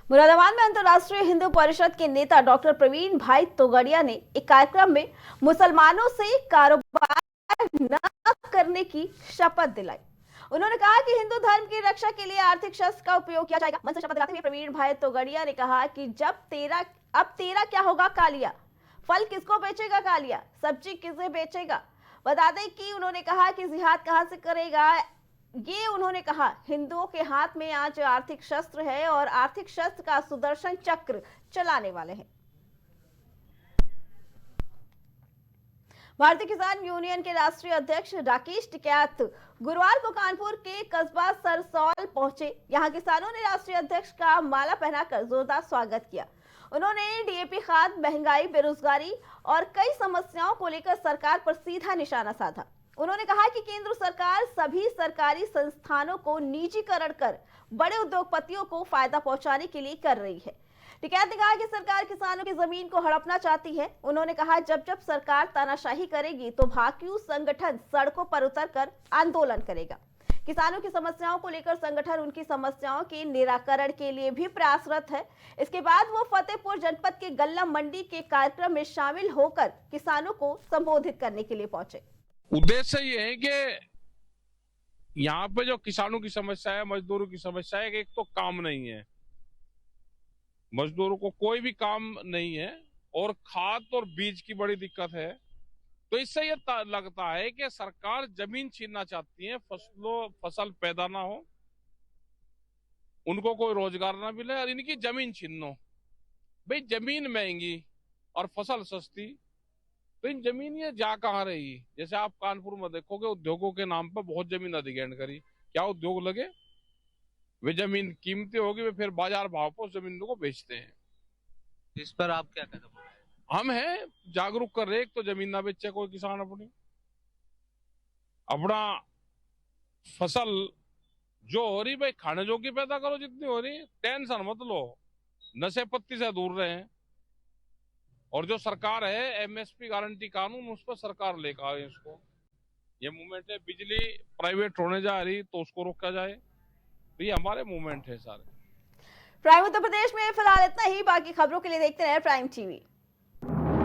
मुरादाबाद में अंतर्राष्ट्रीय हिंदू परिषद के नेता डॉक्टर प्रवीण भाई तोगड़िया ने एक कार्यक्रम में मुसलमानों से कारोबार न करने की शपथ दिलाई। उन्होंने कहा कि हिंदू धर्म की रक्षा के लिए आर्थिक शस्त्र का उपयोग किया जाएगा। मन से शपथ दिलाते हुए प्रवीण भाई तोगड़िया ने कहा कि अब तेरा क्या होगा कालिया, फल किसको बेचेगा कालिया, सब्जी किसे बेचेगा। बता दें कि उन्होंने कहा कि जिहाद कहां से करेगा। ये उन्होंने कहा हिंदुओं के हाथ में आज आर्थिक शस्त्र है और आर्थिक शस्त्र का सुदर्शन चक्र चलाने वाले हैं। भारतीय किसान यूनियन के राष्ट्रीय अध्यक्ष राकेश टिकैत गुरुवार को कानपुर के कस्बा सरसौल पहुंचे। यहां किसानों ने राष्ट्रीय अध्यक्ष का माला पहनाकर जोरदार स्वागत किया। उन्होंने डीएपी खाद, महंगाई, बेरोजगारी और कई समस्याओं को लेकर सरकार पर सीधा निशाना साधा। उन्होंने कहा कि केंद्र सरकार सभी सरकारी संस्थानों को निजीकरण कर बड़े उद्योगपतियों को फायदा पहुंचाने के लिए कर रही है। टिकैत ने कहा कि सरकार किसानों की जमीन को हड़पना चाहती है। उन्होंने कहा जब सरकार तानाशाही करेगी तो भाकियू संगठन सड़कों पर उतरकर आंदोलन करेगा। किसानों की समस्याओं को लेकर संगठन उनकी समस्याओं के निराकरण के लिए भी प्रयासरत है। इसके बाद वो फतेहपुर जनपद के गल्ला मंडी के कार्यक्रम में शामिल होकर किसानों को संबोधित करने के लिए पहुंचे। उद्देश्य ये है कि यहाँ पे जो किसानों की समस्या है, मजदूरों की समस्या है कि एक तो काम नहीं है, मजदूरों को कोई भी काम नहीं है और खाद और बीज की बड़ी दिक्कत है। तो इससे ये लगता है कि सरकार जमीन छीनना चाहती है, फसल पैदा ना हो, उनको कोई रोजगार ना मिले और इनकी जमीन छीन लो। भाई जमीन महंगी और फसल सस्ती, तो इन जमीन ये जा कहाँ रही। जैसे आप कानपुर में देखोगे उद्योगों के नाम पर बहुत जमीन अधिग्रहण करी, क्या उद्योग लगे? वे जमीन कीमती होगी, वे फिर बाजार भाव पर उस जमीन को बेचते हैं। इस पर आप क्या कदम उठाएं? हम हैं जागरूक कर रहे, एक तो जमीन ना बेचे कोई किसान अपना फसल जो हो रही भाई खाने जोगी पैदा करो, जितनी हो रही टेंशन मत लो, नशे पत्ती से दूर रहे। और जो सरकार है एमएसपी गारंटी कानून, उस पर सरकार लेकर आए इसको। ये मूवमेंट है, बिजली प्राइवेट होने जा रही तो उसको रोका जाए, तो ये हमारे मूवमेंट है सारे। प्राइम उत्तर प्रदेश में फिलहाल इतना ही। बाकी खबरों के लिए देखते रहे प्राइम टीवी।